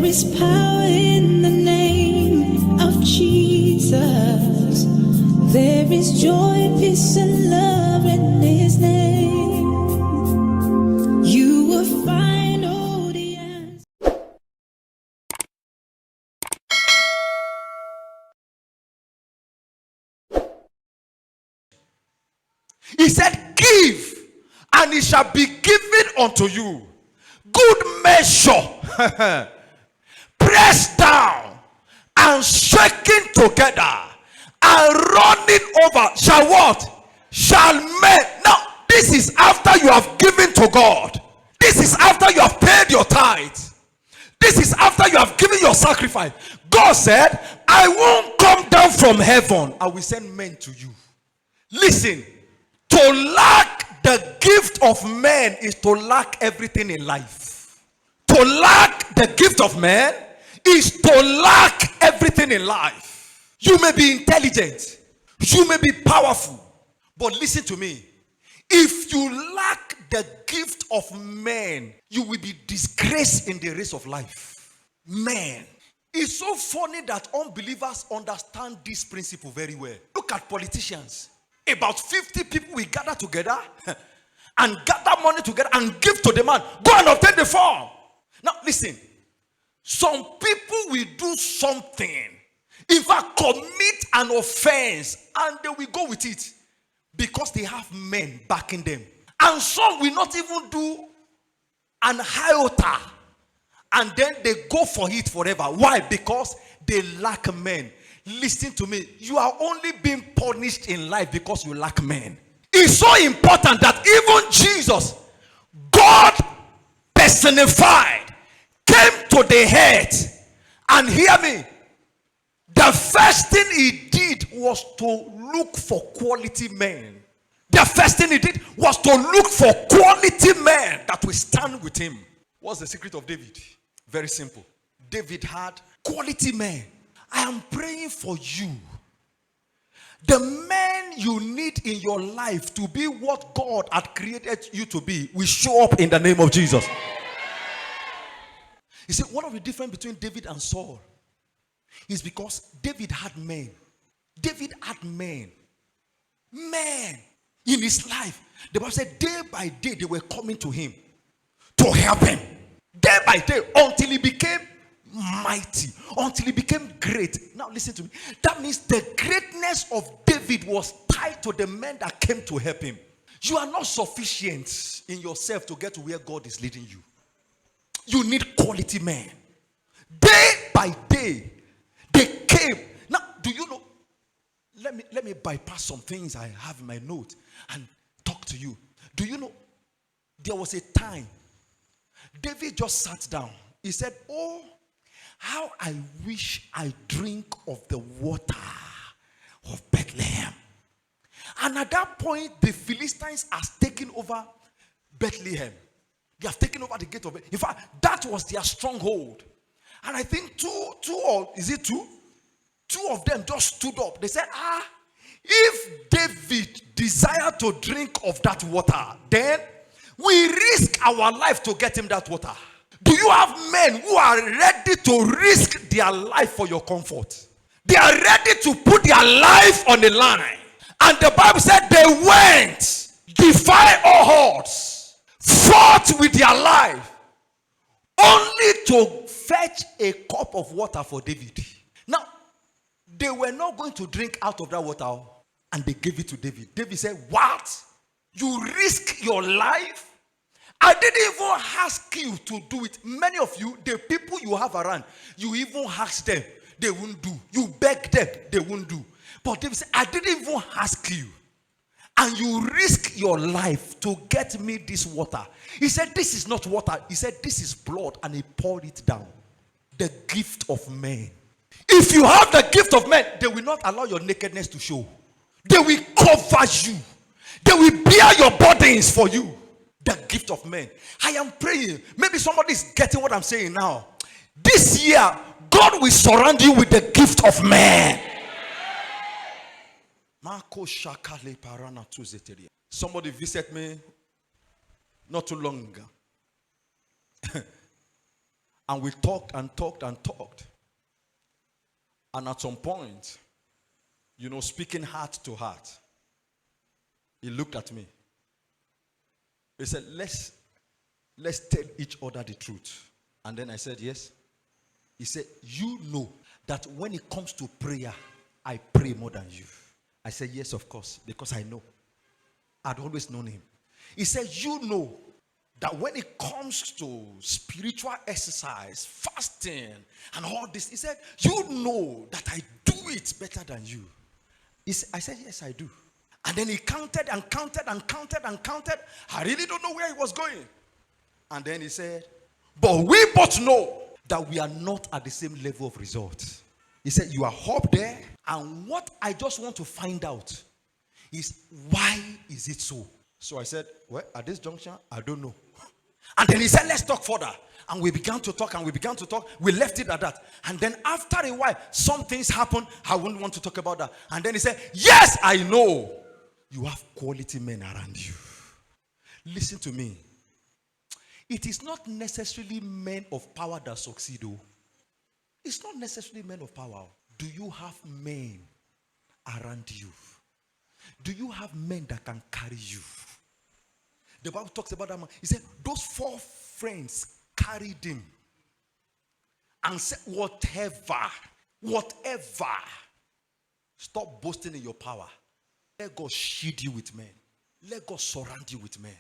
is power in the name of Jesus. There is joy, peace, and love in his name. You will find all the answers. He said, give, and it shall be given unto you. Good measure, pressed down, and shaken together, and running over, shall what? Shall men. Now, this is after you have given to God. This is after you have paid your tithe. This is after you have given your sacrifice. God said, I won't come down from heaven. I will send men to you. Listen, to lack the gift of man is to lack everything in life. To lack the gift of man is to lack everything in life. You may be intelligent, you may be powerful, but listen to me. If you lack the gift of man, you will be disgraced in the race of life. Man. It's so funny that unbelievers understand this principle very well. Look at politicians. About 50 people will gather together and gather money together and give to the man. Go and obtain the form. Now listen. Some people will do something. In fact, commit an offense and they will go with it because they have men backing them. And some will not even do an iota and then they go for it forever. Why? Because they lack men. Listen to me. You are only being punished in life because you lack men. It's so important that even Jesus, God personified, came to the earth. And hear me. The first thing he did was to look for quality men. The first thing he did was to look for quality men that will stand with him. What's the secret of David? Very simple. David had quality men. I am praying for you. The men you need in your life to be what God had created you to be will show up in the name of Jesus. You see, one of the difference between David and Saul is because David had men. David had men. Men in his life. The Bible said day by day they were coming to him to help him. Day by day until he became mighty, until he became great. Now listen to me. That means the greatness of David was tied to the men that came to help him. You are not sufficient in yourself to get to where God is leading you. You need quality men. Day by day they came. Now do you know, let me bypass some things I have in my note and talk to you. Do you know there was a time David just sat down. He said, oh, how I wish I drink of the water of Bethlehem. And at that point, the Philistines has taken over Bethlehem. They have taken over the gate of Bethlehem. In fact, that was their stronghold. And I think two of them just stood up. They said, if David desired to drink of that water, then we risk our life to get him that water. Do you have men who are ready to risk their life for your comfort? They are ready to put their life on the line. And the Bible said they went, defy all odds, fought with their life, only to fetch a cup of water for David. Now, they were not going to drink out of that water, and they gave it to David. David said, what? You risk your life? I didn't even ask you to do it. Many of you, the people you have around, you even ask them, they won't do. You beg them, they won't do. But David said, I didn't even ask you. And you risk your life to get me this water. He said, this is not water. He said, this is blood. And he poured it down. The gift of men. If you have the gift of men, they will not allow your nakedness to show. They will cover you. They will bear your burdens for you. The gift of men. I am praying. Maybe somebody is getting what I'm saying now. This year, God will surround you with the gift of men. Somebody visited me not too long ago. And we talked and talked and talked. And at some point, speaking heart to heart, he looked at me. He said, let's tell each other the truth. And then I said, yes. He said, you know that when it comes to prayer, I pray more than you. I said, yes, of course, because I know. I'd always known him. He said, you know that when it comes to spiritual exercise, fasting, and all this, he said, you know that I do it better than you. I said, yes, I do. And then he counted and counted and counted and counted. I really don't know where he was going. And then he said, but we both know that we are not at the same level of results. He said, you are up there. And what I just want to find out is, why is it so? So I said, well, at this juncture, I don't know. And then he said, let's talk further. And we began to talk and we began to talk. We left it at that. And then after a while, some things happened. I wouldn't want to talk about that. And then he said, yes, I know. You have quality men around you. Listen to me. It is not necessarily men of power that succeed. It's not necessarily men of power. Do you have men around you? Do you have men that can carry you? The Bible talks about that man. He said, those 4 friends carried him and said, whatever. Stop boasting in your power. Let God shield you with men. Let God surround you with men.